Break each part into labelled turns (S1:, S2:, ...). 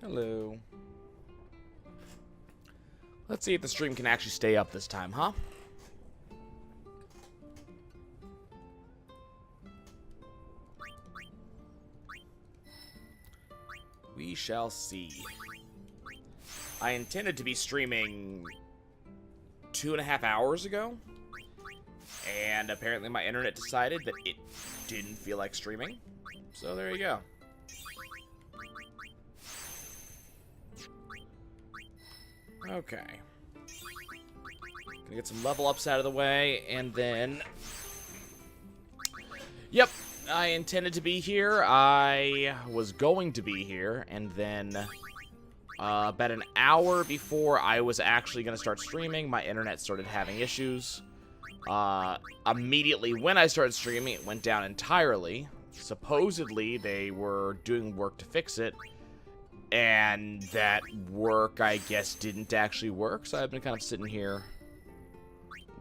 S1: Hello. Let's see if the stream can actually stay up this time, huh? We shall see. I intended to be streaming 2.5 hours ago, and apparently my internet decided that it didn't feel like streaming. So there you go. Okay. Gonna get some level ups out of the way, and then... Yep, I intended to be here. I was going to be here, and then about an hour before I was actually going to start streaming, my internet started having issues. Immediately when I started streaming, it went down entirely. Supposedly, they were doing work to fix it, and that work, I guess, didn't actually work, so I've been kind of sitting here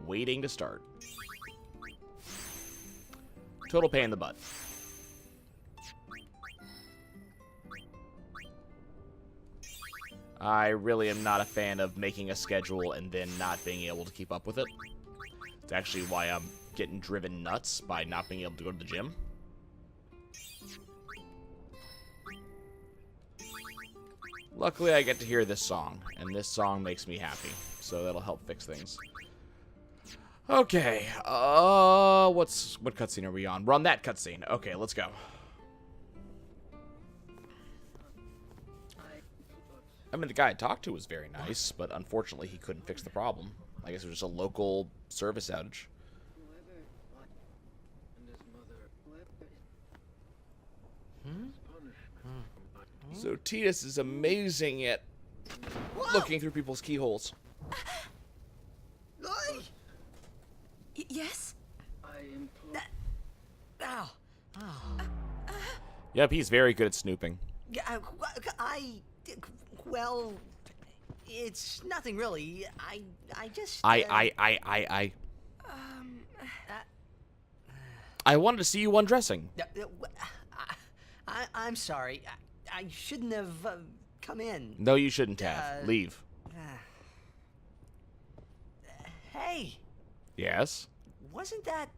S1: waiting to start. Total pain in the butt. I really am not a fan of making a schedule and then not being able to keep up with it. It's actually why I'm getting driven nuts by not being able to go to the gym. Luckily, I get to hear this song, and this song makes me happy, so that'll help fix things. Okay, what cutscene are we on? We're on that cutscene. Okay, let's go. I mean, the guy I talked to was very nice, but unfortunately he couldn't fix the problem. I guess it was just a local service outage. So Titus is amazing at looking through people's keyholes.
S2: Yes?
S3: Ow.
S1: Yep, he's very good at snooping.
S3: Well, it's nothing really. I just...
S1: I wanted to see you undressing.
S3: I'm sorry. I shouldn't have come in.
S1: No, you shouldn't have. Leave.
S3: Hey.
S1: Yes?
S3: Wasn't that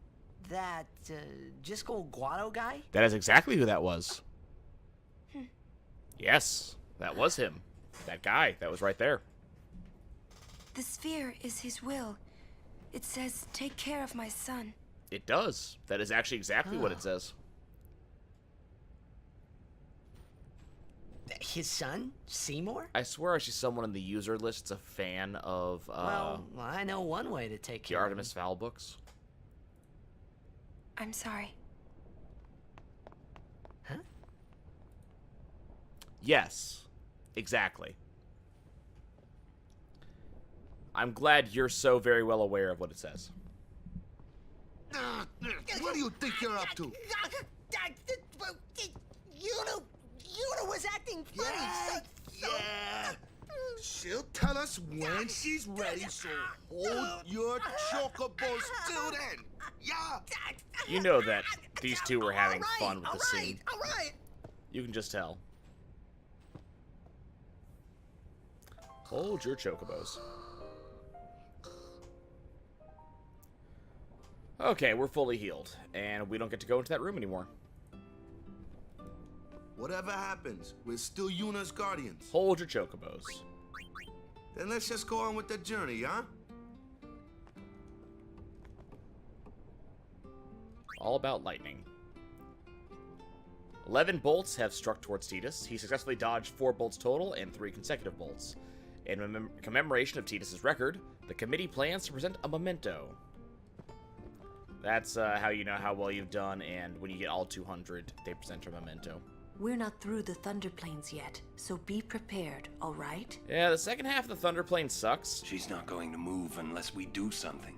S3: Jisco Guado guy?
S1: That is exactly who that was. Yes, that was him. That guy that was right there.
S2: The sphere is his will. It says, take care of my son.
S1: It does. That is actually exactly what it says.
S3: His son? Seymour?
S1: I swear I see someone in the user list that's a fan of,
S3: Well, I know one way to take
S1: the
S3: care
S1: Artemis Fowl books.
S2: I'm sorry.
S3: Huh?
S1: Yes, exactly. I'm glad you're so very well aware of what it says.
S4: What do you think you're up to?
S3: Yuna was acting funny.
S4: Yeah. She'll tell us when she's ready, so hold your chocobos till then. Yeah.
S1: You know that these two were having fun with the scene.
S3: All right.
S1: You can just tell. Hold your chocobos. Okay, we're fully healed, and we don't get to go into that room anymore.
S4: Whatever happens, we're still Yuna's guardians.
S1: Hold your chocobos.
S4: Then let's just go on with the journey, huh?
S1: All about lightning. 11 bolts have struck towards Titus. He successfully dodged 4 bolts total and 3 consecutive bolts. In commemoration of Titus's record, the committee plans to present a memento. That's how you know how well you've done, and when you get all 200, they present a memento.
S5: We're not through the Thunder Plains yet, so be prepared, all right?
S1: Yeah, the second half of the Thunder Plane sucks.
S6: She's not going to move unless we do something.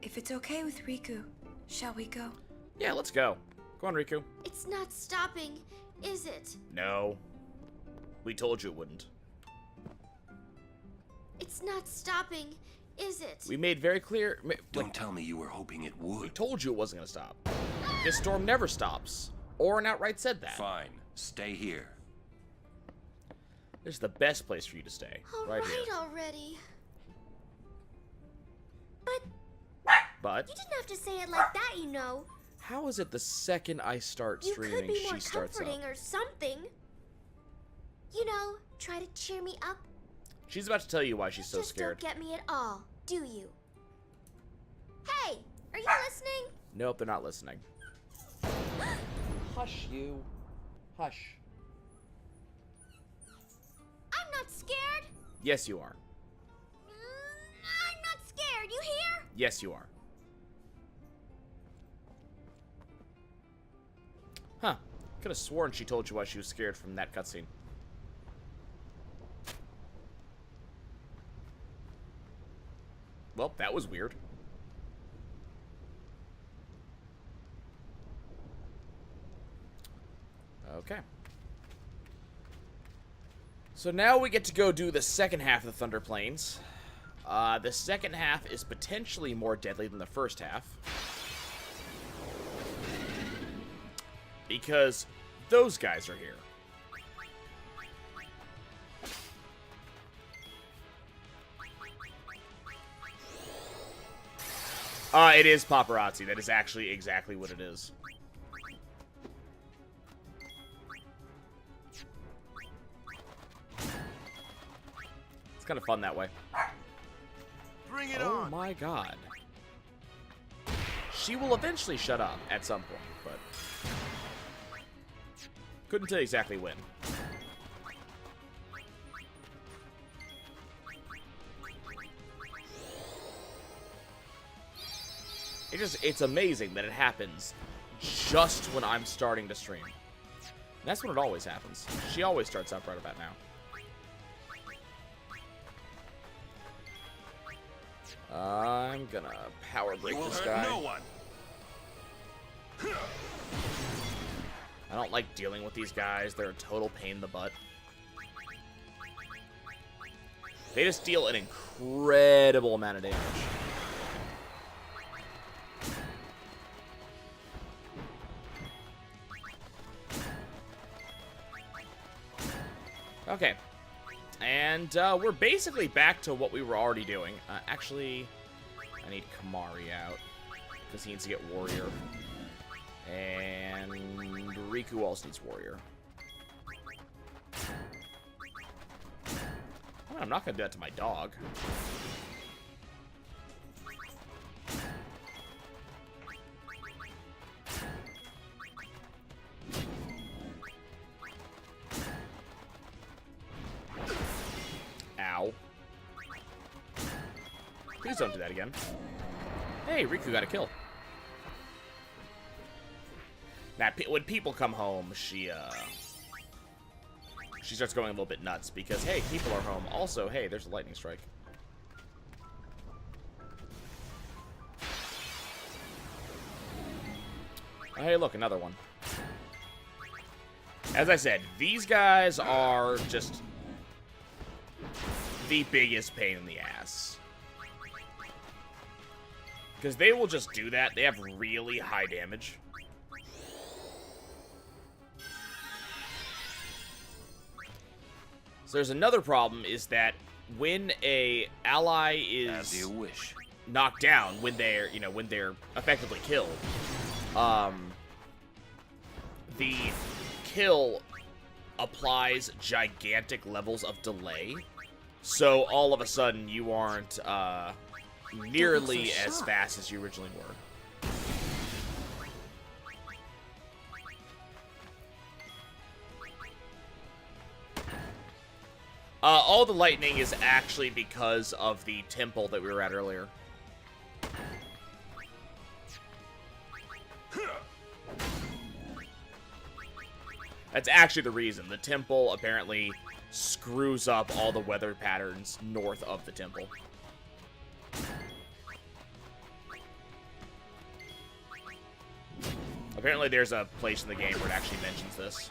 S2: If it's okay with Riku, shall we go?
S1: Yeah, let's go. Go on, Riku.
S7: It's not stopping, is it?
S1: No. We told you it wouldn't.
S7: It's not stopping, is it?
S1: We made very clear...
S6: Don't tell me you were hoping it
S1: We
S6: would.
S1: told you it wasn't going to stop. This storm never stops. Orin outright said that.
S6: Fine. Stay here.
S1: This is the best place for you to stay.
S7: All
S1: right
S7: right
S1: here.
S7: already. But
S1: But
S7: you didn't have to say it like that, you know.
S1: how is it the second I start
S7: You
S1: streaming,
S7: could be more
S1: she starts up?
S7: comforting or something. You know, try to cheer me up.
S1: She's about to tell you why she's so
S7: Just
S1: scared.
S7: don't get me at all, do you? Hey, are you listening?
S1: Nope, they're not listening. Hush, you. Hush.
S7: I'm not scared.
S1: Yes, you are.
S7: I'm not scared. You hear?
S1: Yes, you are. Huh. Could have sworn she told you why she was scared from that cutscene. Well, that was weird. Okay. So now we get to go do the second half of the Thunder Plains. The second half is potentially more deadly than the first half. Because those guys are here. It is paparazzi. That is actually exactly what it is. It's kind of fun that way.
S4: Bring it
S1: Oh
S4: on.
S1: my god. She will eventually shut up at some point, but couldn't tell you exactly when. It's amazing that it happens just when I'm starting to stream. And that's when it always happens. She always starts up right about now. I'm gonna power break this guy.
S6: No one.
S1: I don't like dealing with these guys. They're a total pain in the butt. They just deal an incredible amount of damage. Okay. And we're basically back to what we were already doing. Actually, I need Kamari out because he needs to get Warrior. And Riku also needs Warrior. I'm not going to do that to my dog. Ow. Please don't do that again. Hey, Riku got a kill. Now, when people come home, she starts going a little bit nuts because, hey, people are home. Also, hey, there's a lightning strike. Oh, hey, look, another one. As I said, these guys are just the biggest pain in the ass. Because they will just do that. They have really high damage. So there's another problem is that when a ally
S6: As
S1: is
S6: you wish.
S1: knocked down, when they're effectively killed, the kill applies gigantic levels of delay. So all of a sudden you aren't nearly as fast as you originally were. All the lightning is actually because of the temple that we were at earlier. That's actually the reason. The temple apparently screws up all the weather patterns north of the temple. Apparently there's a place in the game where it actually mentions this.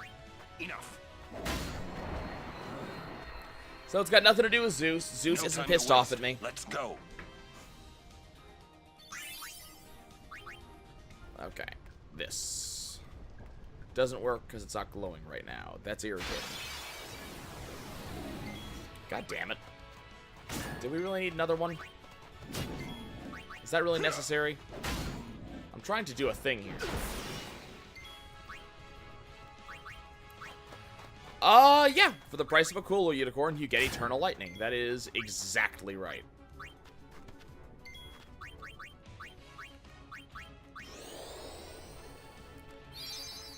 S6: Enough.
S1: So it's got nothing to do with Zeus. Zeus
S6: No
S1: isn't
S6: time to
S1: pissed off
S6: waste.
S1: at me.
S6: Let's go.
S1: Okay. This doesn't work because it's not glowing right now. That's irritating. God damn it. Did we really need another one? Is that really necessary? I'm trying to do a thing here. Yeah. For the price of a cooler unicorn, you get eternal lightning. That is exactly right.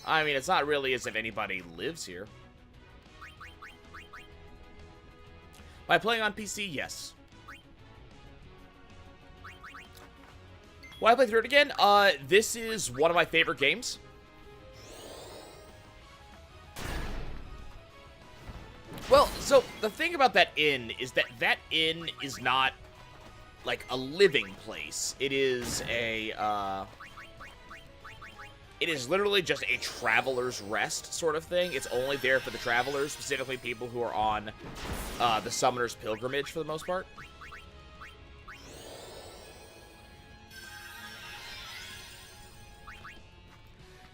S1: I mean, it's not really as if anybody lives here. By playing on PC, yes. Why I play through it again? This is one of my favorite games. Well, so the thing about that inn is that inn is not like a living place. It is a it is literally just a traveler's rest sort of thing. It's only there for the travelers, specifically people who are on the Summoner's Pilgrimage for the most part.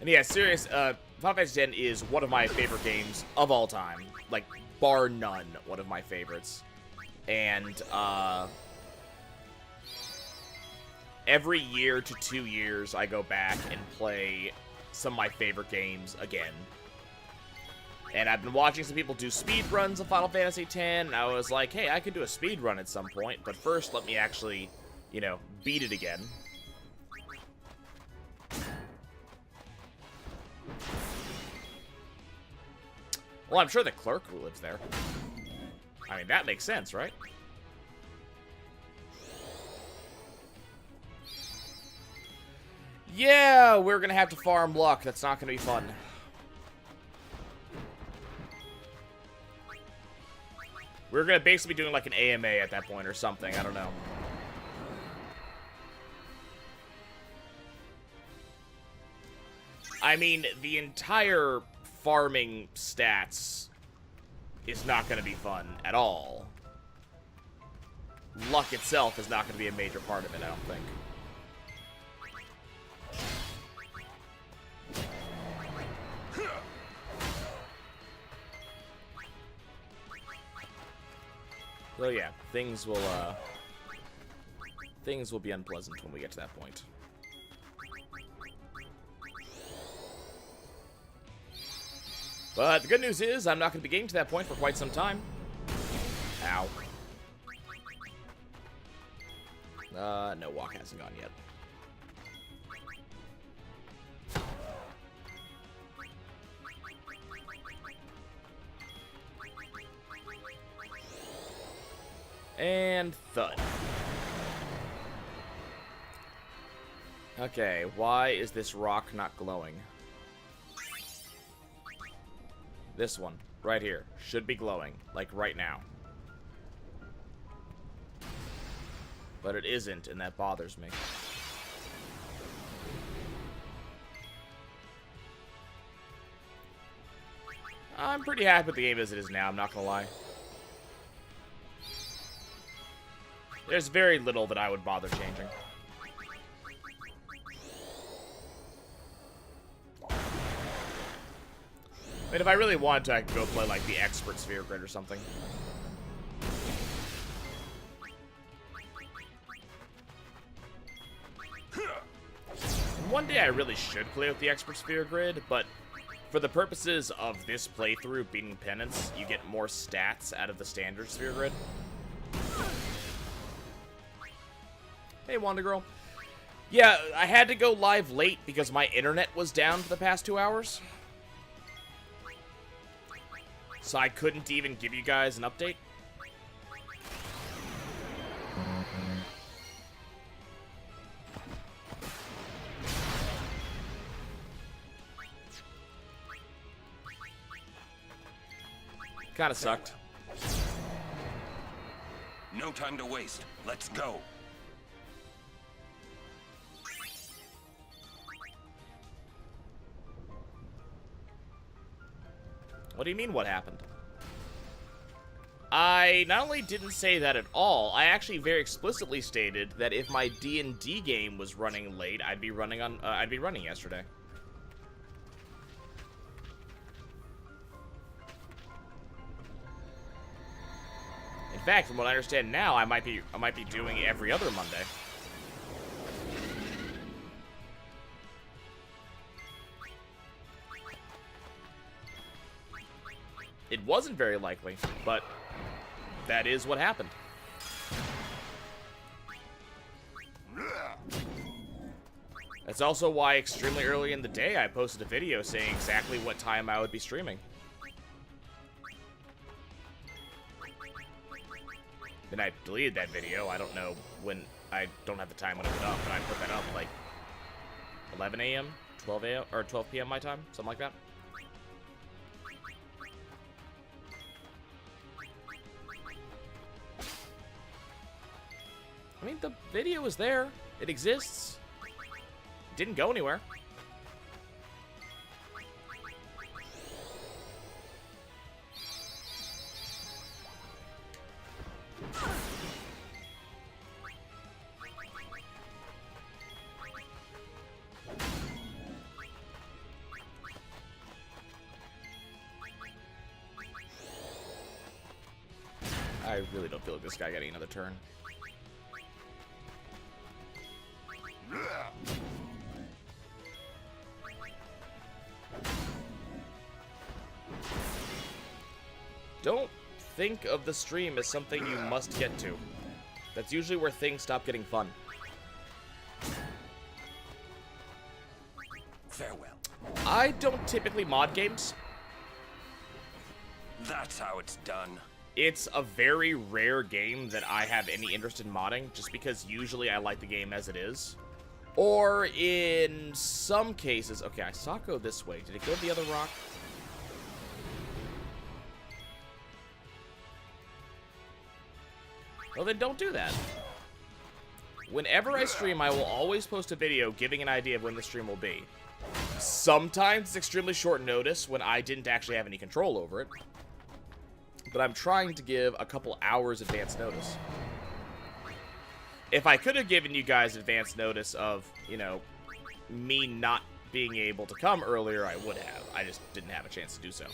S1: And yeah, serious, Final Fantasy X is one of my favorite games of all time. Like, bar none, one of my favorites. And, every year to 2 years, I go back and play some of my favorite games again. And I've been watching some people do speedruns of Final Fantasy X, and I was like, hey, I could do a speedrun at some point, but first let me actually, you know, beat it again. Well, I'm sure the clerk who lives there. I mean, that makes sense, right? Yeah, we're gonna have to farm luck. That's not gonna be fun. We're gonna basically be doing like an AMA at that point or something. I don't know. I mean, the entire farming stats is not going to be fun at all. Luck itself is not going to be a major part of it, I don't think. So yeah, things will be unpleasant when we get to that point. But the good news is, I'm not going to be getting to that point for quite some time. Ow. No, walk hasn't gone yet. And thud. Okay, why is this rock not glowing? This one, right here, should be glowing, like right now. But it isn't, and that bothers me. I'm pretty happy with the game as it is now, I'm not gonna lie. There's very little that I would bother changing. I mean, if I really wanted to, I could go play, like, the Expert Sphere Grid or something. And one day I really should play with the Expert Sphere Grid, but for the purposes of this playthrough, beating Penance, you get more stats out of the Standard Sphere Grid. Hey, Wanda Girl. Yeah, I had to go live late because my internet was down for the past 2 hours. So I couldn't even give you guys an update. Kinda sucked.
S6: No time to waste. Let's go.
S1: What do you mean, what happened? I not only didn't say that at all, I actually very explicitly stated that if my D&D game was running late, I'd be running yesterday. fact, from what I understand now, I might be doing it every other Monday. It wasn't very likely, but that is what happened. That's also why extremely early in the day I posted a video saying exactly what time I would be streaming. Then I deleted that video. I don't know when. I don't have the time when it went up, but I put that up like 11 a.m., 12 a.m., or 12 p.m. my time, something like that. I mean, the video is there. It exists. It didn't go anywhere. I really don't feel like this guy getting another turn. Don't think of the stream as something you must get to. That's usually where things stop getting fun.
S6: Farewell.
S1: I don't typically mod games.
S6: That's how it's done.
S1: It's a very rare game that I have any interest in modding, just because usually I like the game as it is. Or in some cases... Okay, I saw it go this way. Did it go to the other rock? Well, then don't do that. Whenever I stream, I will always post a video giving an idea of when the stream will be. Sometimes it's extremely short notice when I didn't actually have any control over it. But I'm trying to give a couple hours advance notice. If I could have given you guys advance notice of, you know, me not being able to come earlier, I would have. I just didn't have a chance to do so.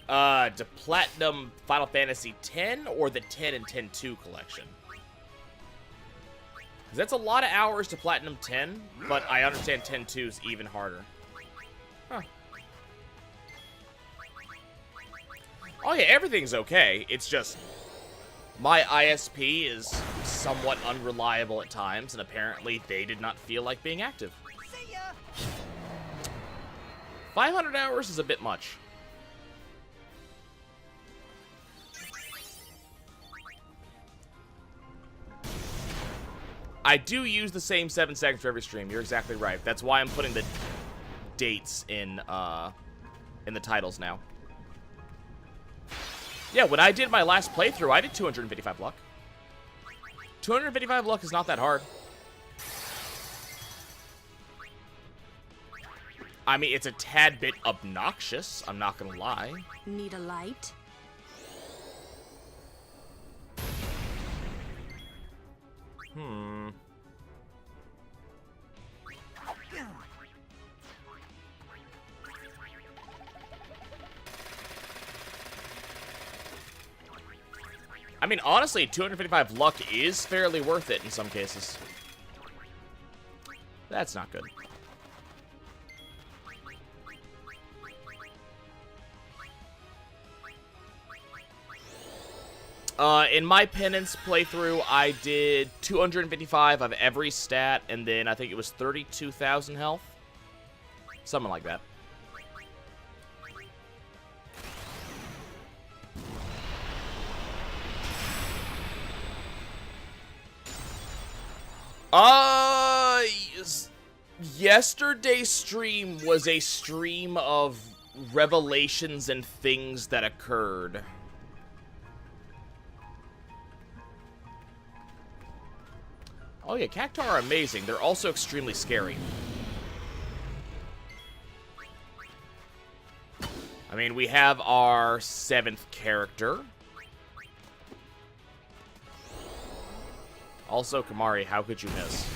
S1: To Platinum Final Fantasy X or the 10 and 10-2 collection? Because that's a lot of hours to Platinum 10, but I understand 10-2 is even harder. Huh. Oh yeah, everything's okay. It's just my ISP is somewhat unreliable at times, and apparently they did not feel like being active. 500 hours is a bit much. I do use the same 7 seconds for every stream. You're exactly right. That's why I'm putting the dates in the titles now. Yeah, when I did my last playthrough, I did 255 luck. 255 luck is not that hard. I mean, it's a tad bit obnoxious, I'm not gonna lie.
S5: Need a light?
S1: I mean, honestly, 255 luck is fairly worth it in some cases. That's not good. In my Penance playthrough, I did 255 of every stat, and then I think it was 32,000 health. Something like that. Yesterday's stream was a stream of revelations and things that occurred. Oh yeah, cactuar are amazing. They're also extremely scary. I mean, we have our 7th character. Also, Kamari, how could you miss?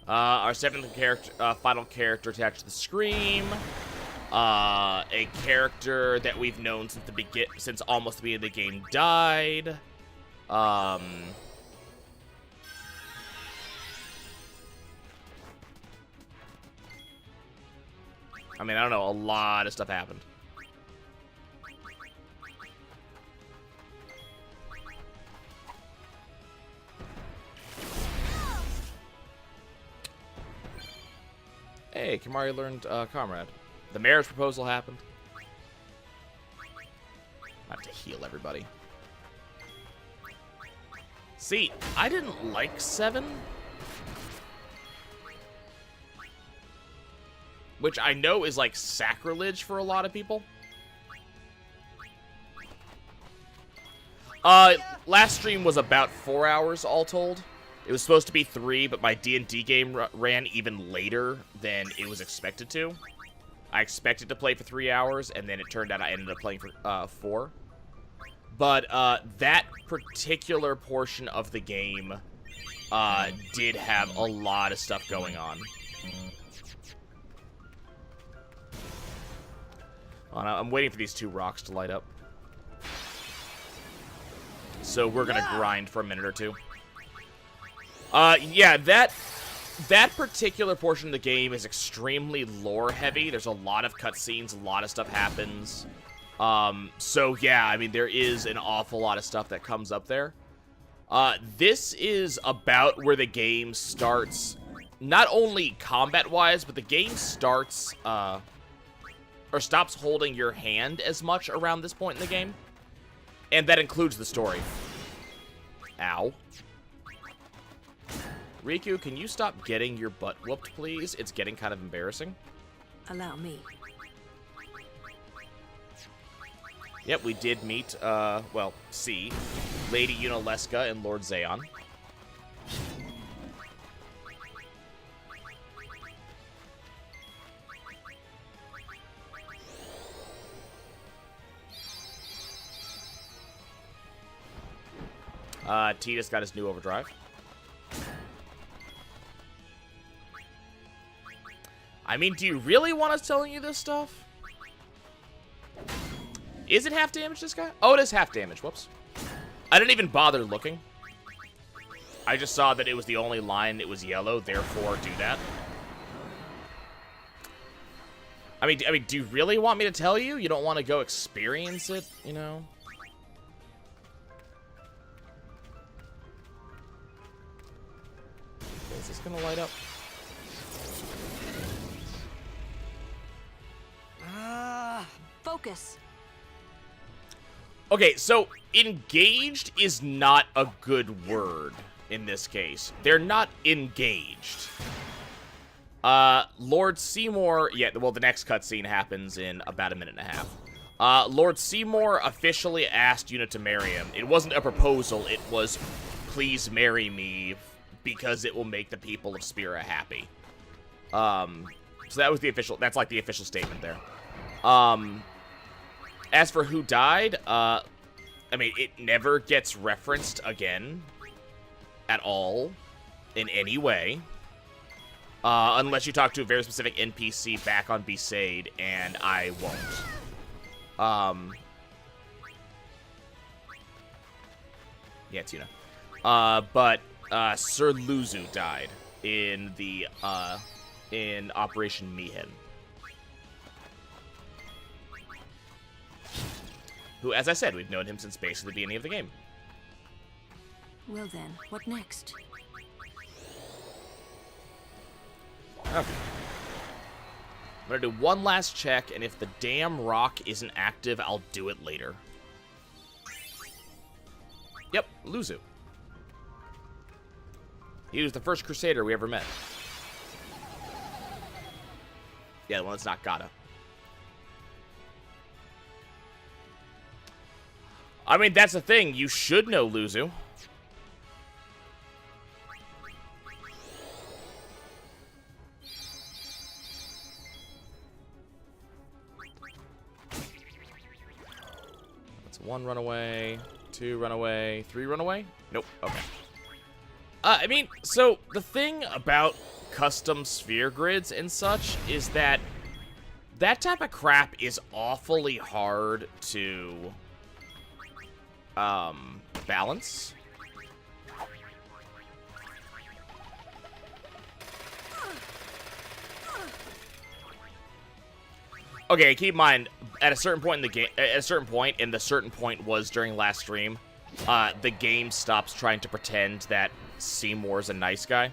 S1: Our seventh character, final character attached to the Scream. A character that we've known since almost the beginning of the game died. I mean, I don't know, a lot of stuff happened. Hey, Kamari learned Comrade. The marriage proposal happened. I have to heal everybody. See, I didn't like 7. Which I know is like sacrilege for a lot of people. Last stream was about 4 hours all told. It was supposed to be 3, but my D&D game ran even later than it was expected to. I expected to play for 3 hours, and then it turned out I ended up playing for 4. But that particular portion of the game did have a lot of stuff going on. I'm waiting for these 2 rocks to light up. So we're gonna grind for a minute or 2. Yeah, that particular portion of the game is extremely lore heavy. There's a lot of cutscenes, a lot of stuff happens. So yeah, I mean, there is an awful lot of stuff that comes up there. This is about where the game starts, not only combat-wise, but the game starts, or stops holding your hand as much around this point in the game. And that includes the story. Ow. Riku, can you stop getting your butt whooped, please? It's getting kind of embarrassing.
S5: Allow me.
S1: Yep, we did meet, well, see, Lady Unaleska and Lord Zayon. Tidus got his new overdrive. I mean, do you really want us telling you this stuff? Is it half damage, this guy? Oh, it is half damage. Whoops. I didn't even bother looking. I just saw that it was the only line that was yellow, therefore do that. I mean, do you really want me to tell you? You don't want to go experience it, you know? Is this gonna light up?
S5: Focus.
S1: Okay, so engaged is not a good word in this case. They're not engaged. Lord Seymour, yeah, well, the next cutscene happens in about a minute and a half. Lord Seymour officially asked Yuna to marry him. It wasn't a proposal, it was, please marry me because it will make the people of Spira happy. So that was the official, that's like the official statement there. As for who died, I mean, it never gets referenced again at all in any way. Unless you talk to a very specific NPC back on Besaid, and I won't. Yeah, it's Yuna. But Sir Luzu died in the in Operation Mihen. Who, as I said, we've known him since basically the beginning of the game.
S5: Well then, what next?
S1: Okay. I'm gonna do one last check, and if the damn rock isn't active, I'll do it later. Yep, Luzu. He was the first Crusader we ever met. Yeah, the one that's not Gata. I mean, that's the thing. You should know Luzu. That's 1 runaway, 2 runaway, 3 runaway? Nope. Okay. I mean, so the thing about custom sphere grids and such is that that type of crap is awfully hard to balance. Okay, keep in mind, at a certain point in the game, and the certain point was during last stream, the game stops trying to pretend that Seymour's a nice guy.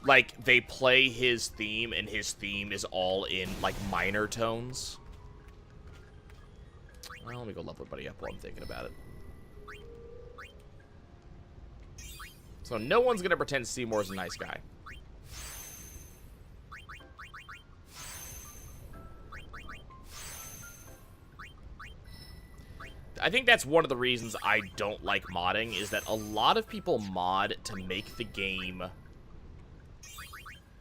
S1: Like, they play his theme, and his theme is all in, like, minor tones. Well, let me go level everybody up while I'm thinking about it. So no one's gonna pretend Seymour's a nice guy. I think that's one of the reasons I don't like modding, is that a lot of people mod to make the game...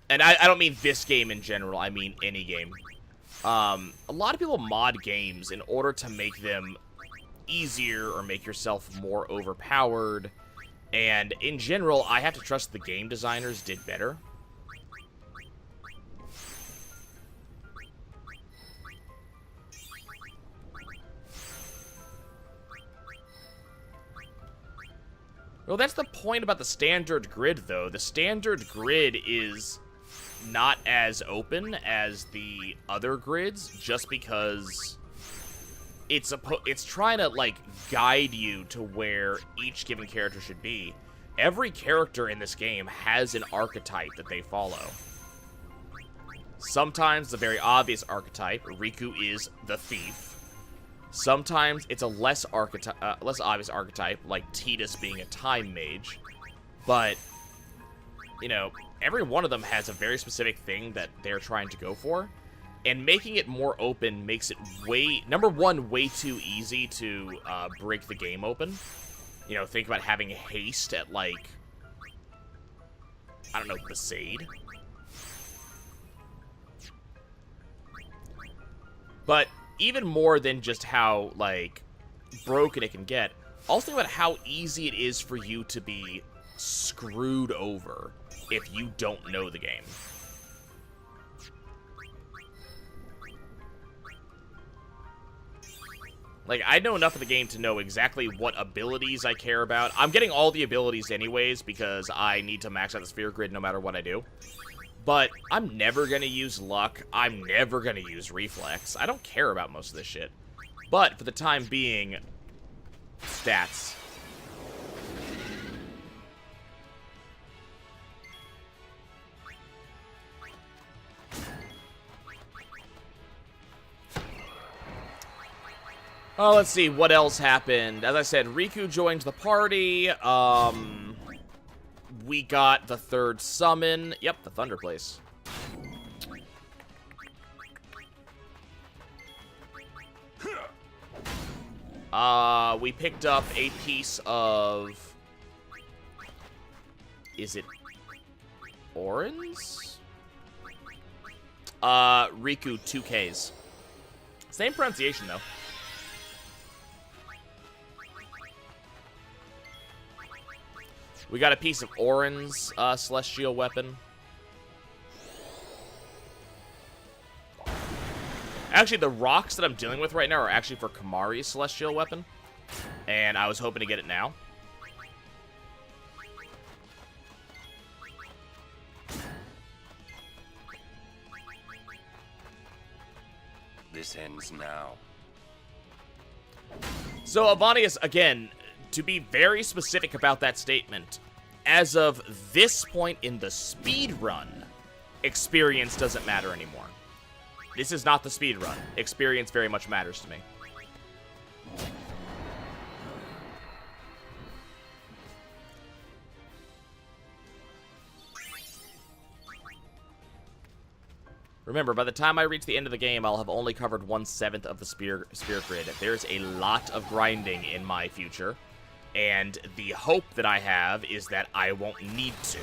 S1: And I don't mean this game in general, I mean any game. A lot of people mod games in order to make them easier or make yourself more overpowered. And in general, I have to trust the game designers did better. Well, that's the point about the standard grid, though. The standard grid is not as open as the other grids, just because it's trying to, like, guide you to where each given character should be. Every character in this game has an archetype that they follow. Sometimes the very obvious archetype, Riku is the thief. Sometimes it's a less obvious archetype, like Tidus being a time mage. But, you know, every one of them has a very specific thing that they're trying to go for. And making it more open makes it number one, way too easy to break the game open. You know, think about having haste at, like, I don't know, Besaid. But even more than just how, like, broken it can get, also think about how easy it is for you to be screwed over if you don't know the game. Like, I know enough of the game to know exactly what abilities I care about. I'm getting all the abilities anyways because I need to max out the sphere grid no matter what I do. But I'm never going to use luck. I'm never going to use reflex. I don't care about most of this shit. But for the time being, stats. Oh, let's see, what else happened? As I said, Riku joined the party. We got the third summon. Yep, the Thunder Place. We picked up a piece of... Is it Orin's? Riku 2Ks. Same pronunciation, though. We got a piece of Orin's celestial weapon. Actually, the rocks that I'm dealing with right now are actually for Kamari's celestial weapon. And I was hoping to get it now.
S6: This ends now.
S1: So, Avanius, again, to be very specific about that statement, as of this point in the speed run, experience doesn't matter anymore. This is not the speed run. Experience very much matters to me. Remember, by the time I reach the end of the game, I'll have only covered 1/7 of the spear grid. There's a lot of grinding in my future. And the hope that I have is that I won't need to.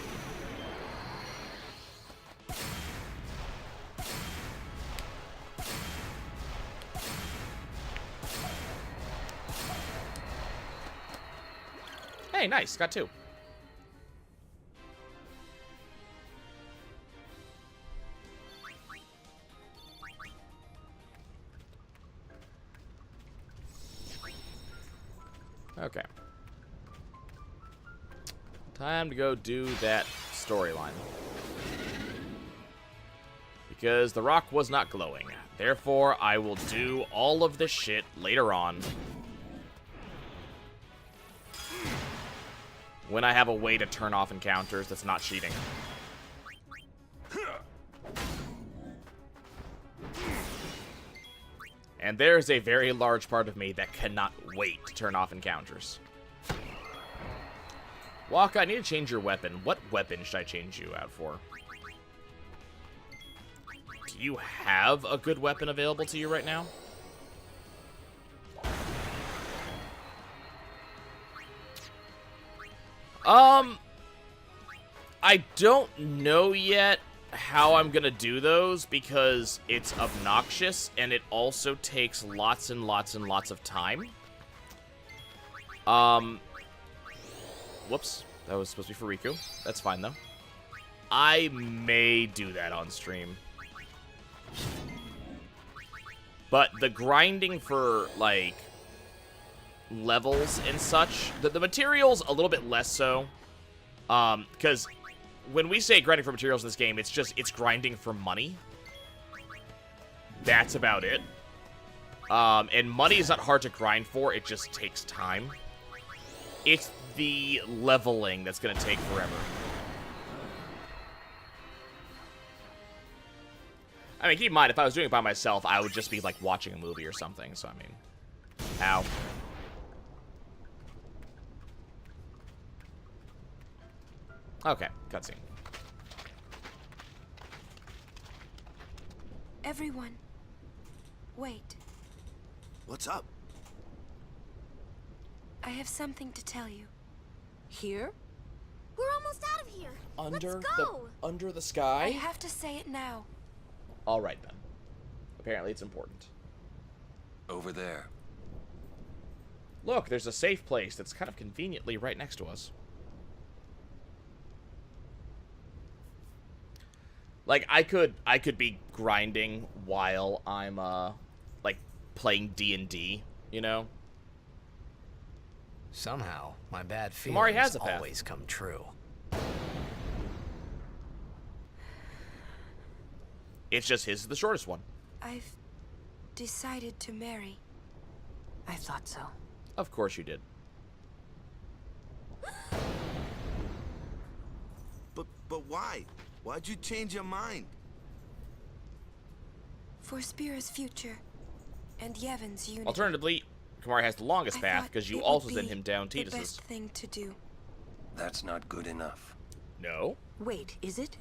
S1: Hey, nice. Got 2. Okay. Time to go do that storyline. Because the rock was not glowing. Therefore, I will do all of this shit later on. When I have a way to turn off encounters that's not cheating. And there's a very large part of me that cannot wait to turn off encounters. Waka, I need to change your weapon. What weapon should I change you out for? Do you have a good weapon available to you right now? I don't know yet how I'm gonna do those because it's obnoxious and it also takes lots and lots and lots of time. Whoops. That was supposed to be for Riku. That's fine, though. I may do that on stream. But the grinding for, like, levels and such, the materials a little bit less so. Because when we say grinding for materials in this game, it's grinding for money. That's about it. And money is not hard to grind for, it just takes time. It's the leveling that's going to take forever. I mean, keep in mind, if I was doing it by myself, I would just be, like, watching a movie or something, so I mean... Ow. Okay, cutscene.
S2: Everyone, wait.
S4: What's up?
S2: I have something to tell you.
S5: Here?
S7: We're almost out of here.
S1: Under
S7: Let's go.
S1: under the
S2: I
S1: sky?
S2: have to say it now.
S1: All right, then. Apparently it's important.
S6: Over there.
S1: Look, there's a safe place that's kind of conveniently right next to us. Like, I could be grinding while I'm, like, playing D&D, you know?
S3: Somehow, my bad
S1: Kamari
S3: feelings
S1: has a path.
S3: always come true.
S1: It's just his is the shortest one.
S2: I've decided to marry.
S5: I thought so.
S1: Of course you did.
S4: But why? Why'd you change your mind?
S2: For Spira's future and Yevon's unity.
S1: Alternatively, Kamari has the longest
S2: I
S1: path
S2: thought
S1: because you
S2: it would
S1: also
S2: be
S1: sent him down
S2: the
S1: Tidus's.
S2: best thing to do.
S6: That's not good enough.
S1: No?
S5: Wait, is it?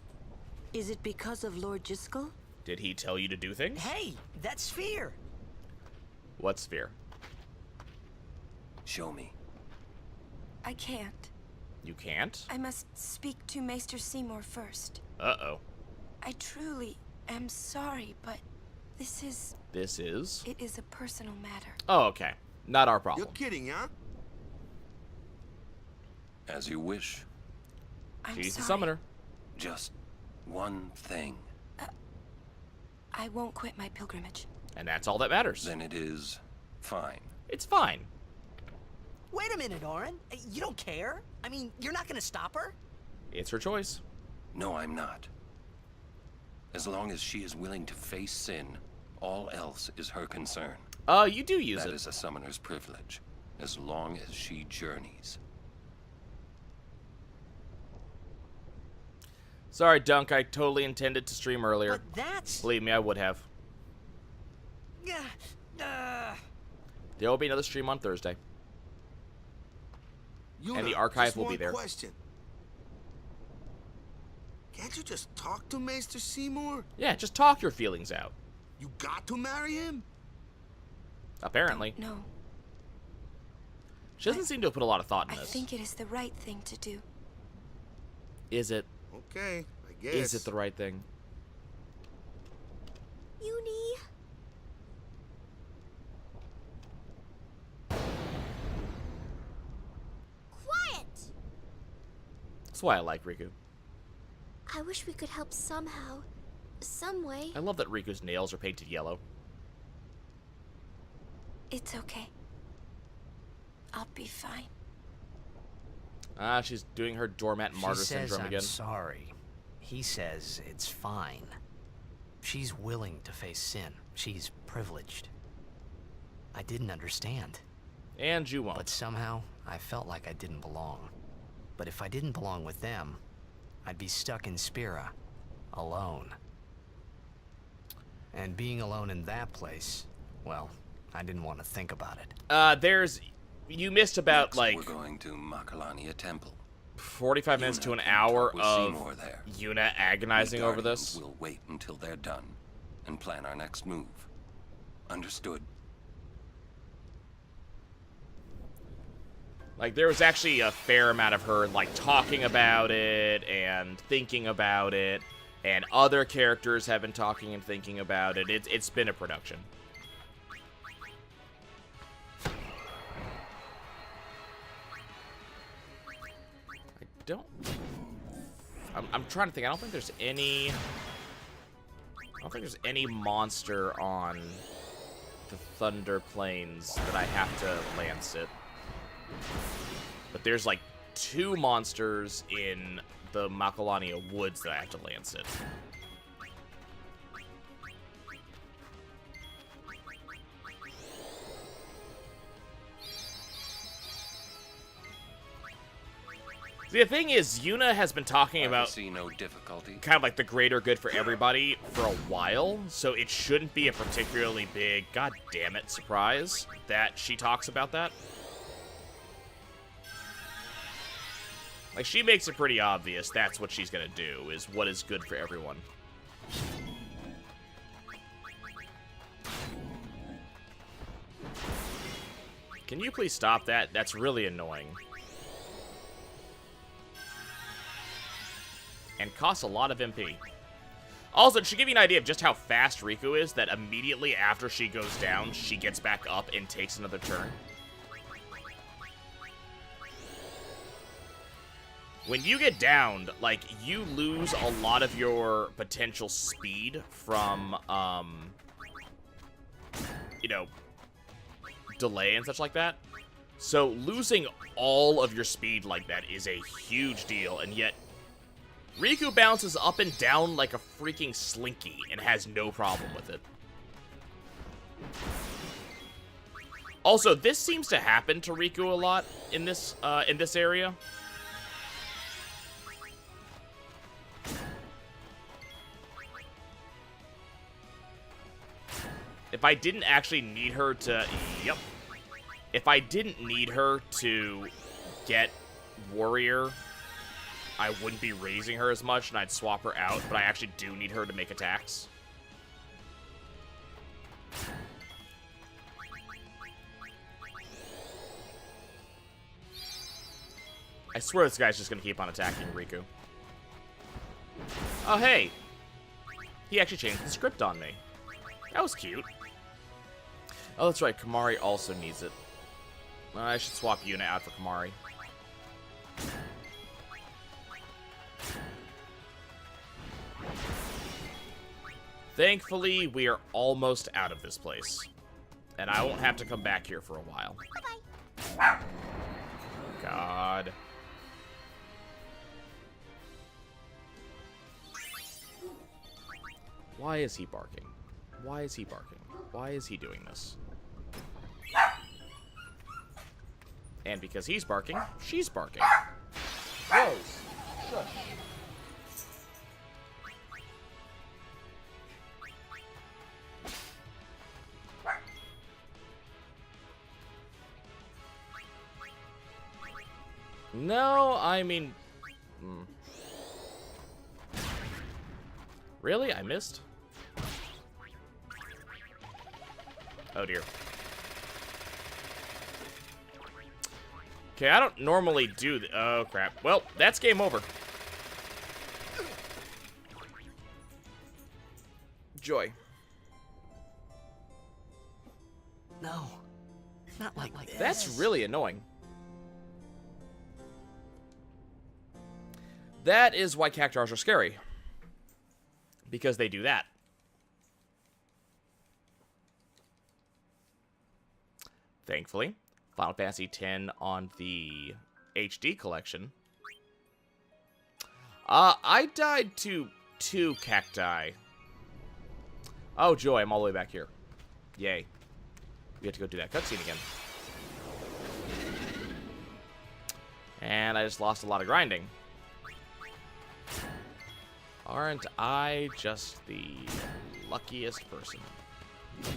S5: Is it because of Lord Jiskel?
S1: Did he tell you to do things?
S3: Hey, that sphere!
S1: What sphere?
S6: Show me.
S2: I can't.
S1: You can't?
S2: I must speak to Maester Seymour first.
S1: Uh-oh.
S2: I truly am sorry, but this is...
S1: This is?
S2: It is a personal matter.
S1: Oh, okay. Not our problem.
S4: You're kidding, huh?
S6: As you wish.
S2: I'm
S1: She's the
S2: sorry.
S1: summoner.
S6: Just one thing.
S2: I won't quit my pilgrimage.
S1: And that's all that matters.
S6: Then it is fine.
S1: It's fine.
S3: Wait a minute, Orin. You don't care? I mean, you're not gonna stop her?
S1: It's her choice.
S6: No, I'm not. As long as she is willing to face sin, all else is her concern.
S1: You do use
S6: That
S1: it.
S6: is a summoner's privilege, as long as she journeys.
S1: Sorry, Dunk. I totally intended to stream earlier.
S3: But that's...
S1: Believe me, I would have.
S3: Uh,
S1: There will be another stream on Thursday.
S4: Yuna,
S1: And the archive
S4: just
S1: will be
S4: one
S1: there.
S4: Question. Can't you just talk to Maester Seymour?
S1: Yeah, just talk your feelings out.
S4: You got to marry him?
S1: Apparently.
S2: No,
S1: She doesn't seem to have put a lot of thought in
S2: I
S1: this.
S2: think it is the right thing to do.
S1: Is it?
S4: Okay, I guess.
S1: Is it the right thing?
S7: Uni. Quiet!
S1: That's why I like Riku.
S7: I wish we could help somehow. Some way.
S1: I love that Riku's nails are painted yellow.
S2: It's okay. I'll be fine.
S1: She's doing her doormat martyr
S3: She says
S1: syndrome
S3: I'm
S1: again.
S3: sorry. He says it's fine. She's willing to face sin. She's privileged. I didn't understand.
S1: And you won't.
S3: But somehow, I felt like I didn't belong. But if I didn't belong with them, I'd be stuck in Spira, alone. And being alone in that place, well, I didn't want to think about it.
S1: You missed about,
S6: Next,
S1: like,
S6: we're going to Makalania Temple.
S1: 45 minutes to an
S6: Yuna
S1: hour
S6: can talk with
S1: of
S6: Seymour there.
S1: Yuna agonizing
S6: We
S1: over
S6: Guardians
S1: this.
S6: We'll wait until they're done and plan our next move. Understood?
S1: Like, there was actually a fair amount of her, like, talking about it and thinking about it, and other characters have been talking and thinking about it. It's been a production. I'm trying to think. I don't think there's any monster on the Thunder Plains that I have to lance it. But there's like 2 monsters in the Makalania Woods that I have to lance it. The thing is, Yuna has been talking about
S6: see no difficulty.
S1: kind of like the greater good for everybody for a while, so it shouldn't be a particularly big, god damn it, surprise that she talks about that. Like, she makes it pretty obvious that's what she's gonna do, is what is good for everyone. Can you please stop that? That's really annoying. And costs a lot of MP. Also, to give you an idea of just how fast Riku is, that immediately after she goes down, she gets back up and takes another turn. When you get downed, like, you lose a lot of your potential speed from, you know, delay and such like that. So losing all of your speed like that is a huge deal, and yet Riku bounces up and down like a freaking slinky and has no problem with it. Also, this seems to happen to Riku a lot in this area. If I didn't actually need her to... Yep. If I didn't need her to get Warrior, I wouldn't be raising her as much, and I'd swap her out, but I actually do need her to make attacks. I swear this guy's just gonna keep on attacking Riku. Oh, hey! He actually changed the script on me. That was cute. Oh, that's right, Kamari also needs it. I should swap Yuna out for Kamari. Thankfully, we are almost out of this place. And I won't have to come back here for a while.
S7: Bye-bye.
S1: God. Why is he barking? Why is he barking? Why is he doing this? And because he's barking, she's barking. Rose, shush. No, I mean... Really? I missed? Oh, dear. Okay, I don't normally do oh, crap. Well, that's game over. Joy.
S3: No. Not like this.
S1: That's really annoying. That is why cactuars are scary. Because they do that. Thankfully, Final Fantasy X on the HD collection. I died to 2 cacti. Oh, joy, I'm all the way back here. Yay. We have to go do that cutscene again. And I just lost a lot of grinding. Aren't I just the luckiest person? I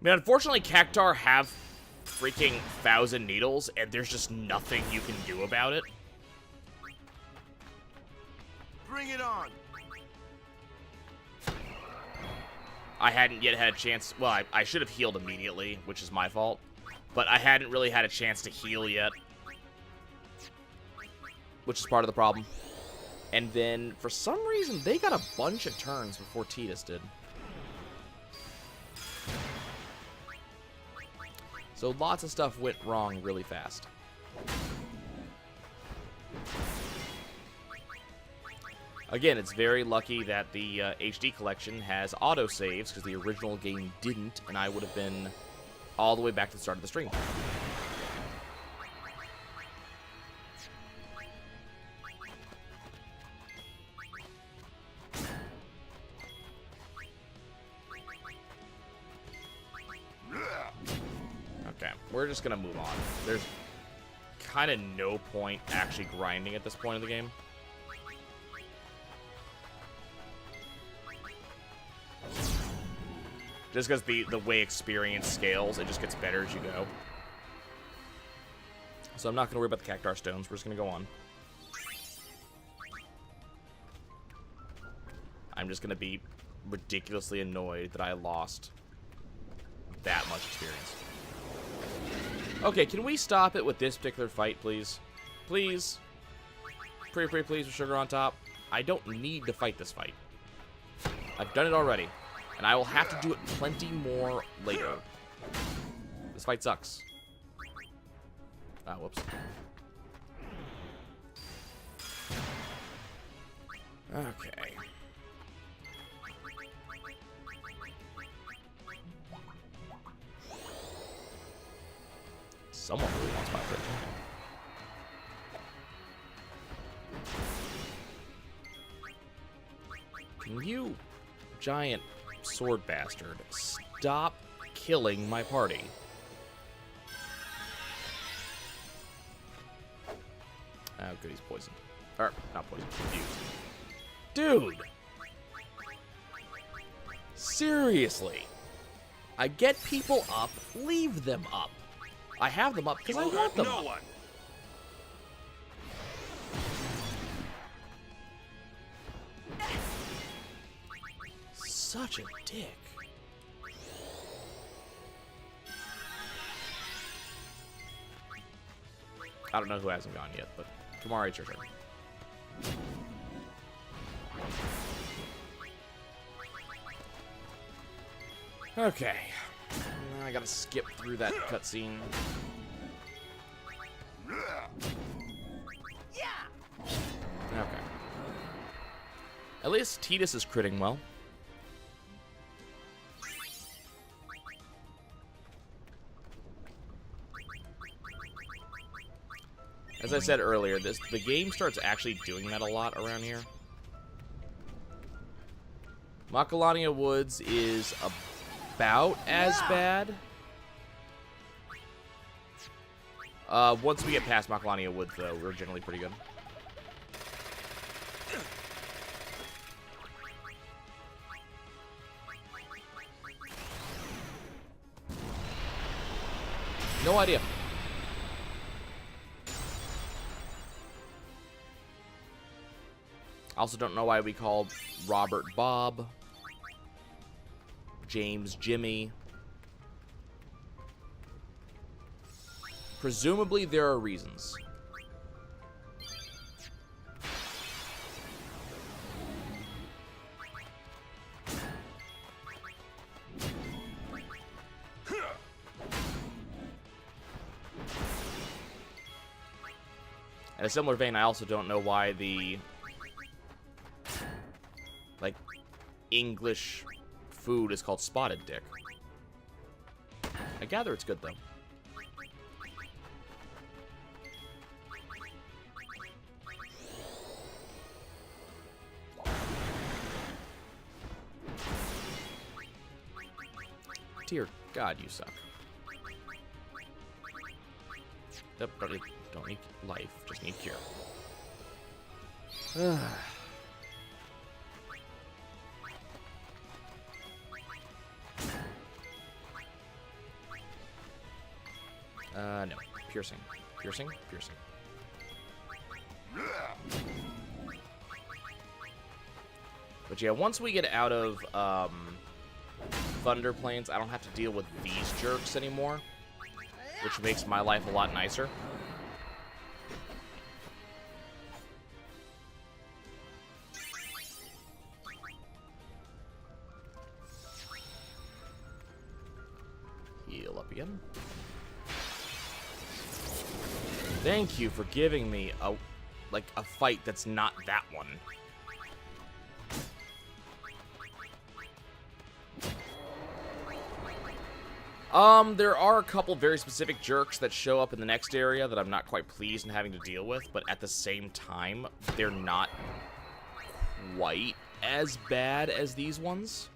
S1: mean, unfortunately, Cactar have freaking 1,000 needles, and there's just nothing you can do about it.
S4: Bring it on.
S1: I hadn't yet had a chance. Well, I should have healed immediately, which is my fault. But I hadn't really had a chance to heal yet, which is part of the problem. And then, for some reason, they got a bunch of turns before Tidus did. So lots of stuff went wrong really fast. Again, it's very lucky that the HD collection has autosaves, because the original game didn't, and I would have been all the way back to the start of the stream. Okay, we're just gonna move on. There's kind of no point actually grinding at this point in the game. Just because the way experience scales, it just gets better as you go. So I'm not going to worry about the Cactar Stones. We're just going to go on. I'm just going to be ridiculously annoyed that I lost that much experience. Okay, can we stop it with this particular fight, please? Please? Pretty please with sugar on top. I don't need to fight this fight. I've done it already. And I will have to do it plenty more later. This fight sucks. Ah, whoops. Okay. Someone really wants my attention. Can you, giant sword bastard, stop killing my party? Oh, good, he's poisoned. Or, not poisoned, confused. Dude! Seriously! I get people up, leave them up. I have them up because I want them up.
S6: one.
S1: Such a dick. I don't know who hasn't gone yet, but Kamari, it's your turn. Okay. Now I gotta skip through that cutscene. Okay. At least Tidus is critting well. As I said earlier, the game starts actually doing that a lot around here. Macalania Woods is about as bad. Once we get past Macalania Woods, though, we're generally pretty good. No idea. I also don't know why we called Robert Bob, James Jimmy. Presumably there are reasons. In a similar vein, I also don't know why the English food is called spotted dick. I gather it's good, though. Dear God, you suck. Yep, don't need life, just need cure. No. Piercing. Piercing? Piercing. But yeah, once we get out of, Thunder Plains, I don't have to deal with these jerks anymore, which makes my life a lot nicer. Heal up again. Thank you for giving me a fight that's not that one. There are a couple very specific jerks that show up in the next area that I'm not quite pleased in having to deal with, but at the same time, they're not quite as bad as these ones.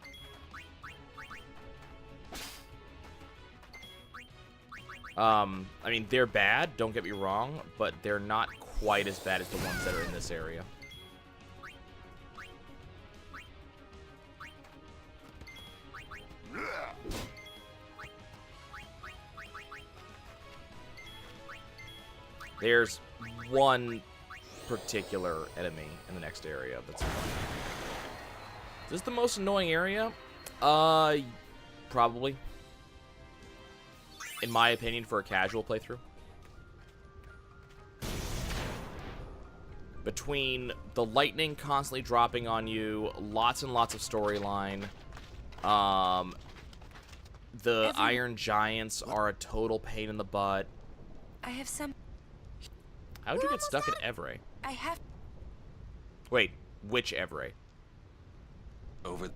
S1: I mean, they're bad, don't get me wrong, but they're not quite as bad as the ones that are in this area. There's one particular enemy in the next area that's annoying. Is this the most annoying area? Probably. In my opinion, for a casual playthrough. Between the lightning constantly dropping on you, lots and lots of storyline, the Iron Giants are a total pain in the butt.
S2: I have some...
S1: How'd you get stuck at Evray?
S2: I have...
S1: Wait, which Evray?
S6: Over.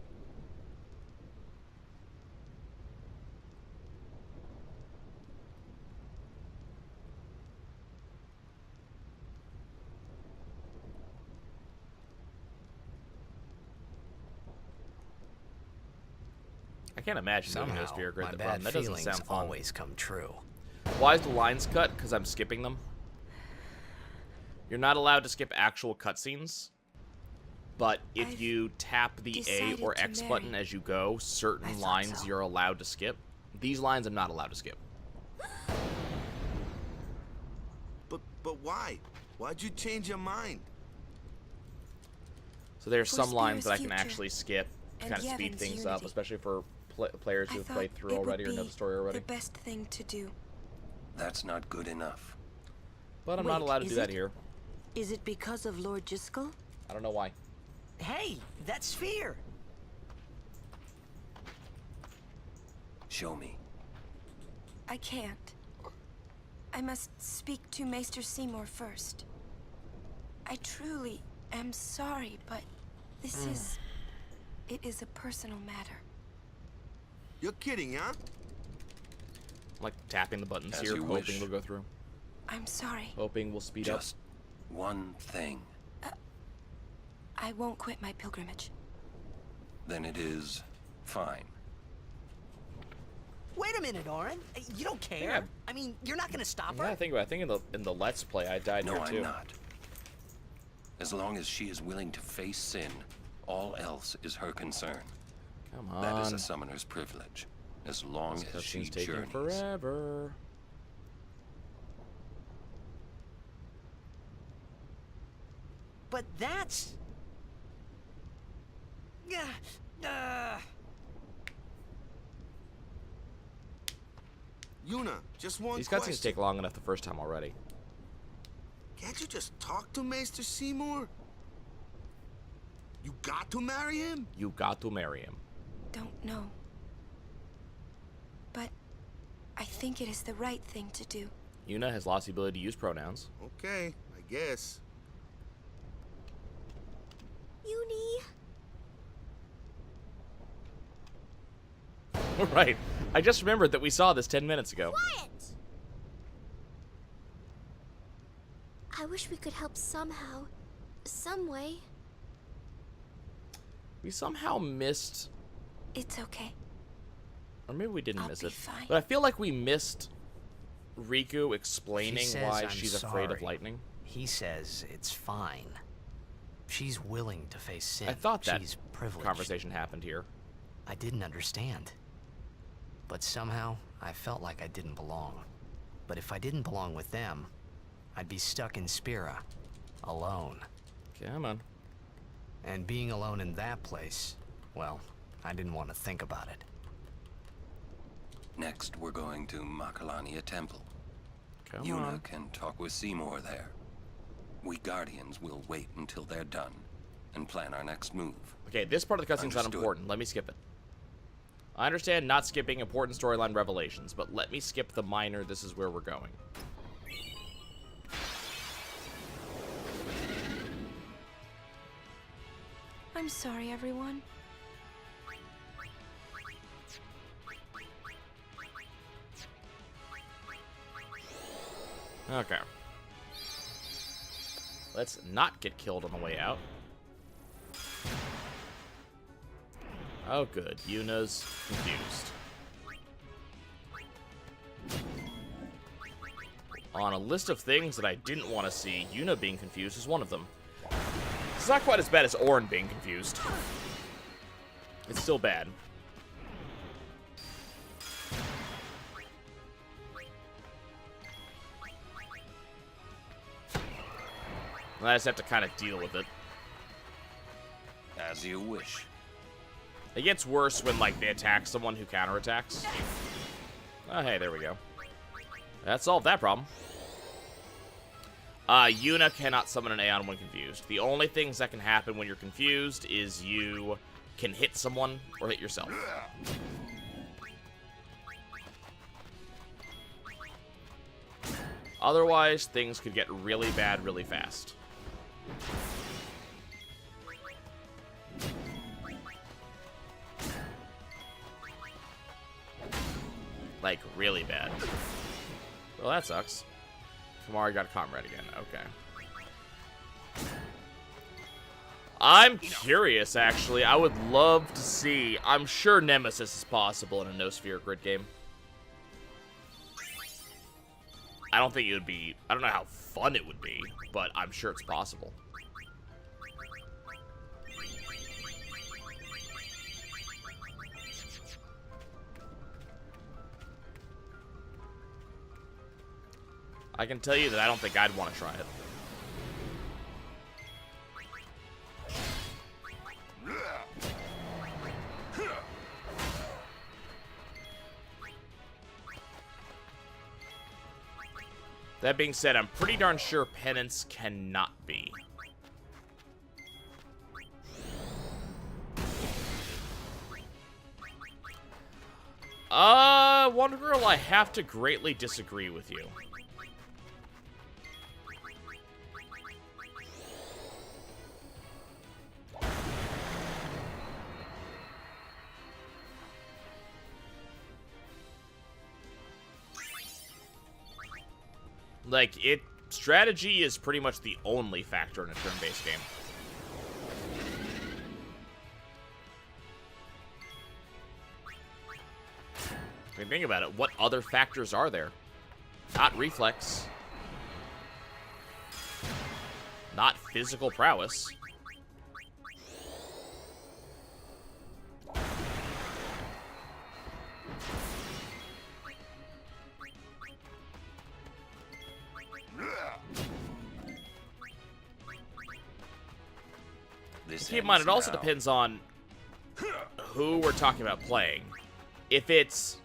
S1: I can't imagine
S3: Somehow,
S1: doing Sphere Grid
S3: my
S1: the
S3: bad
S1: problem. That doesn't
S3: feelings
S1: sound fun.
S3: always come true.
S1: Why is the lines cut? Because I'm skipping them. You're not allowed to skip actual cutscenes, but if
S2: I've
S1: you tap the A
S2: decided
S1: or
S2: to
S1: X button
S2: marry.
S1: as you go,
S5: I
S1: certain
S5: thought
S1: lines
S5: so.
S1: you're allowed to skip. These lines I'm not allowed to skip.
S4: But why? Why'd you change your mind?
S1: So there's
S2: For
S1: some lines that I
S2: Spear's
S1: can
S2: future
S1: actually skip to
S2: and
S1: kind of speed
S2: Yevon's
S1: things up,
S2: unity.
S1: especially for players
S2: I
S1: who have
S2: thought
S1: played through
S2: it would
S1: already or know
S2: be
S1: the story already.
S2: the best thing to do.
S6: That's not good enough.
S1: But I'm not
S5: Wait,
S1: allowed to
S5: is
S1: do that
S5: it?
S1: here.
S5: Is it because of Lord Jiskel?
S1: I don't know why.
S3: Hey, that sphere!
S6: Show me.
S2: I can't. I must speak to Maester Seymour first. I truly am sorry, but this is... It is a personal matter.
S4: You're kidding, huh?
S1: I'm like tapping the buttons
S6: As
S1: here,
S6: you
S1: hoping
S6: wish.
S1: it'll go through.
S2: I'm sorry.
S1: Hoping we'll speed
S6: Just one thing.
S2: I won't quit my pilgrimage.
S6: Then it is fine.
S3: Wait a minute, Orin. You don't care.
S1: Yeah.
S3: I mean, you're not gonna stop
S1: up. Yeah,
S3: her?
S1: think about it. I think in the Let's Play I died
S6: No,
S1: here
S6: I'm
S1: too.
S6: not. As long as she is willing to face sin, all else is her concern.
S1: Come on.
S6: That is a summoner's privilege, as long
S1: This
S6: as she
S1: cutscene's taking
S6: journeys.
S1: forever.
S3: But that's...
S4: Yuna, just one
S1: These
S4: question.
S1: cutscenes take long enough the first time already.
S4: Can't you just talk to Maester Seymour? You got to marry him?
S1: You got to marry him.
S2: Don't know. But I think it is the right thing to do.
S1: Yuna has lost the ability to use pronouns.
S4: Okay, I guess.
S7: Uni.
S1: Right. I just remembered that we saw this 10 minutes ago.
S7: Quiet! I wish we could help somehow. Some way.
S1: We somehow missed...
S2: It's okay.
S1: Or maybe we didn't
S2: I'll
S1: miss
S2: be
S1: it.
S2: fine.
S1: But I feel like we missed Riku
S3: She
S1: explaining
S3: says
S1: why
S3: I'm
S1: she's afraid of
S3: sorry.
S1: lightning.
S3: He says it's fine. She's willing to face sin.
S1: I thought that
S3: She's privileged.
S1: conversation happened here.
S3: I didn't understand. But somehow, I felt like I didn't belong. But if I didn't belong with them, I'd be stuck in Spira, alone.
S1: Come on.
S3: And being alone in that place, well, I didn't want to think about it.
S6: Next, we're going to Makalania Temple.
S1: Come
S6: Yuna
S1: on.
S6: can talk with Seymour there. We Guardians will wait until they're done and plan our next move.
S1: Okay, this part of the cutscene's not
S6: Understood.
S1: important. Let me skip it. I understand not skipping important storyline revelations, but let me skip the minor this is where we're going.
S2: I'm sorry, everyone.
S1: Okay. Let's not get killed on the way out. Oh, good. Yuna's confused. On a list of things that I didn't want to see, Yuna being confused is one of them. It's not quite as bad as Orin being confused. It's still bad. I just have to kind of deal with it.
S6: As you wish.
S1: It gets worse when, like, they attack someone who counterattacks. Oh, hey, there we go. That solved that problem. Yuna cannot summon an Aeon when confused. The only things that can happen when you're confused is you can hit someone or hit yourself. Otherwise, things could get really bad really fast. Like, really bad. Well, that sucks. Kamari got Comrade again. Okay. I'm curious, actually. I would love to see... I'm sure Nemesis is possible in a no-sphere grid game. I don't think it would be... I don't know how fun it would be, but I'm sure it's possible. I can tell you that I don't think I'd want to try it. That being said, I'm pretty darn sure Penance cannot be. Wonder Girl, I have to greatly disagree with you. Like, strategy is pretty much the only factor in a turn-based game. I mean, think about it. What other factors are there? Not reflex. Not physical prowess. Keep in mind, it also depends on who we're talking about playing. If it's...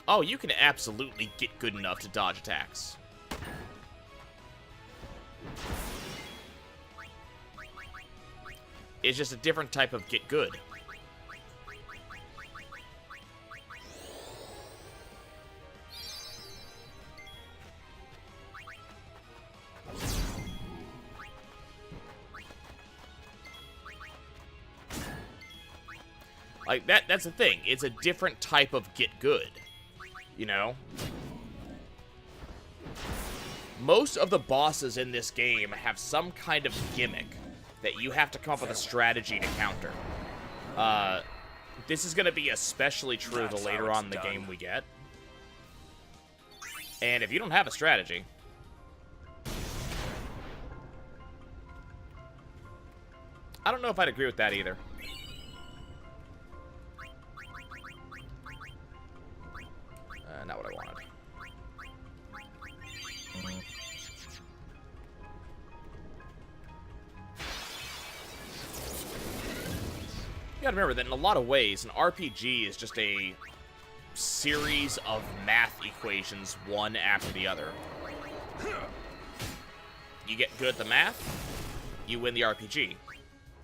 S1: Oh, you can absolutely get good enough to dodge attacks. It's just a different type of get good. Like, that's the thing. It's a different type of get good. You know? Most of the bosses in this game have some kind of gimmick that you have to come up with a strategy to counter. This is going to be especially true the later on in the game we get. And if you don't have a strategy... I don't know if I'd agree with that either. Not what I wanted. You gotta remember that in a lot of ways, an RPG is just a series of math equations, one after the other. You get good at the math, you win the RPG.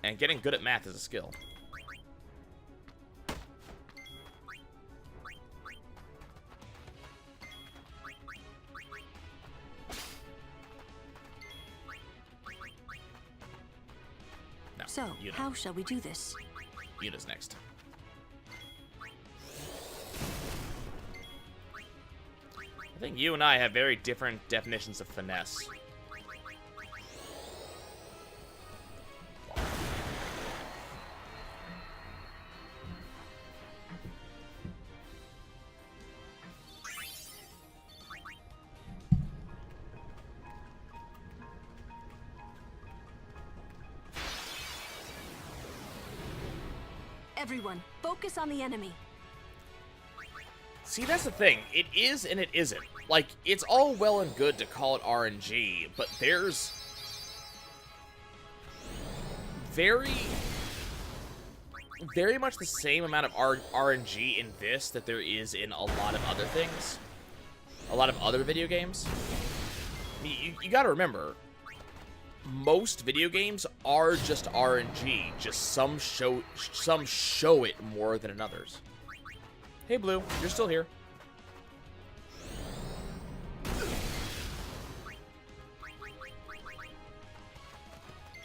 S1: And getting good at math is a skill. No,
S5: So, how shall we do this?
S1: Yuna's next. I think you and I have very different definitions of finesse.
S5: Everyone, focus on the enemy.
S1: See, that's the thing. It is and it isn't. Like, it's all well and good to call it RNG, but there's very much the same amount of RNG in this that there is in a lot of other things. A lot of other video games. You gotta remember, most video games are just RNG, just some show it more than others. Hey, Blue, you're still here.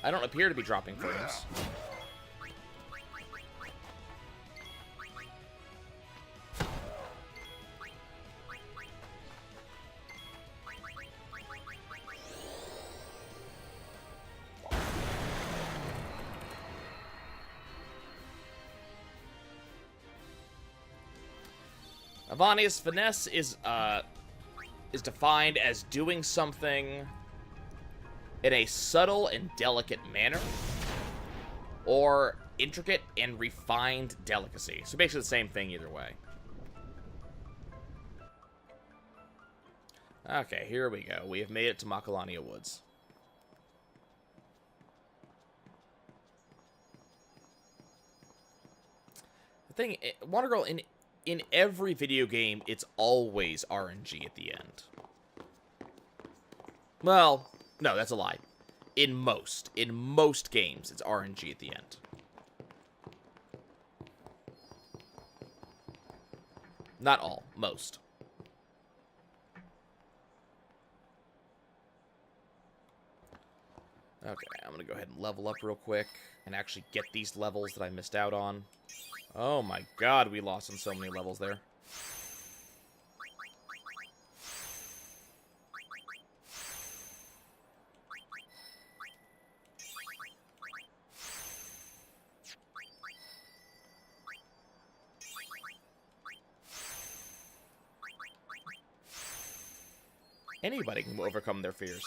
S1: I don't appear to be dropping frames. Avania's finesse is defined as doing something in a subtle and delicate manner, or intricate and refined delicacy. So basically the same thing either way. Okay, here we go. We have made it to Macalania Woods. The thing, Water Girl, in every video game, it's always RNG at the end. Well, no, that's a lie. In most games, it's RNG at the end. Not all, most. Okay, I'm gonna go ahead and level up real quick and actually get these levels that I missed out on. Oh my god, we lost on so many levels there. Anybody can overcome their fears.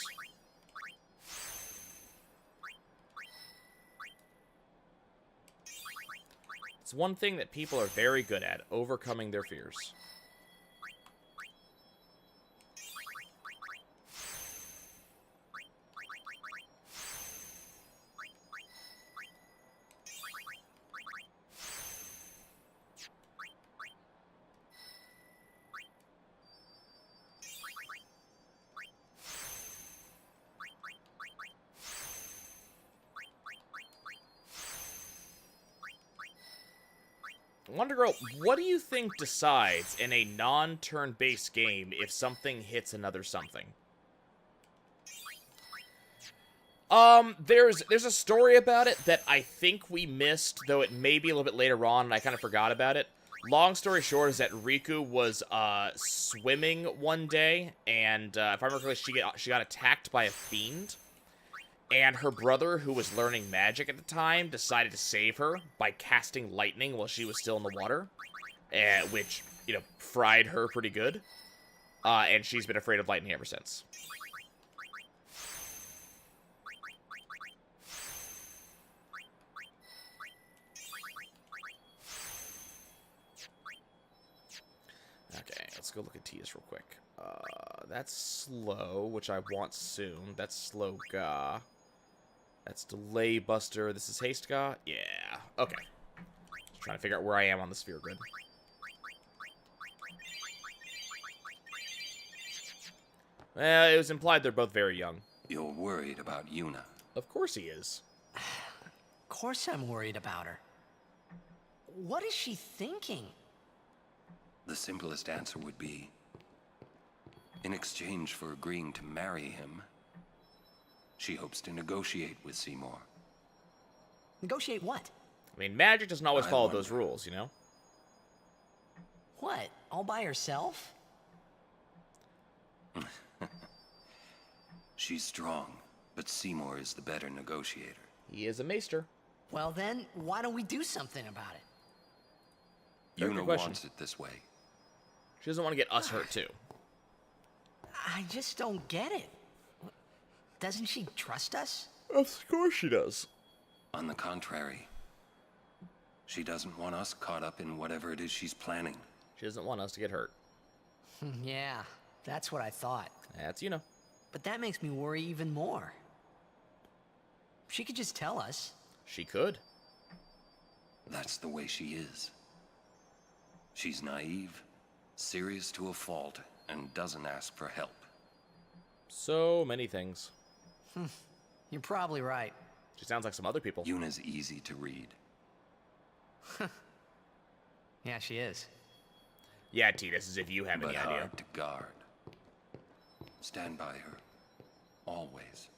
S1: It's one thing that people are very good at, overcoming their fears. Wonder Girl, what do you think decides in a non-turn-based game if something hits another something? There's a story about it that I think we missed, though it may be a little bit later on, and I kind of forgot about it. Long story short is that Riku was swimming one day, and if I remember correctly, she got attacked by a fiend, and her brother, who was learning magic at the time, decided to save her by casting lightning while she was still in the water, which, you know, fried her pretty good, and she's been afraid of lightning ever since. Okay, let's go look at Tia's real quick. That's slow, which I want soon. That's slow ga. That's delay buster. This is haste ga. Yeah. Okay. Just trying to figure out where I am on the sphere grid. Well, it was implied they're both very young.
S6: You're worried about Yuna.
S1: Of course he is.
S3: Of course I'm worried about her. What is she thinking?
S6: The simplest answer would be, in exchange for agreeing to marry him, she hopes to negotiate with Seymour.
S3: Negotiate what?
S1: I mean, magic doesn't always
S6: I
S1: follow
S6: wonder.
S1: those rules, you know?
S3: What? All by herself?
S6: She's strong, but Seymour is the better negotiator.
S1: He is a maester.
S3: Well then, why don't we do something about it?
S1: Very good
S6: Yuna
S1: question.
S6: wants it this way.
S1: She doesn't want to get us hurt, too.
S3: I just don't get it. Doesn't she trust us?
S1: Of course she does.
S6: On the contrary, she doesn't want us caught up in whatever it is she's planning.
S1: She doesn't want us to get hurt.
S3: Yeah, that's what I thought.
S1: That's, you know.
S3: But that makes me worry even more. She could just tell us.
S1: She could.
S6: That's the way she is. She's naive, serious to a fault, and doesn't ask for help.
S1: So many things.
S3: You're probably right.
S1: She sounds like some other people.
S6: Yuna's easy to read.
S3: Yeah, she is.
S1: Yeah, Titus, as if you have
S6: But
S1: any idea.
S6: hard to guard. Stand by her. Always.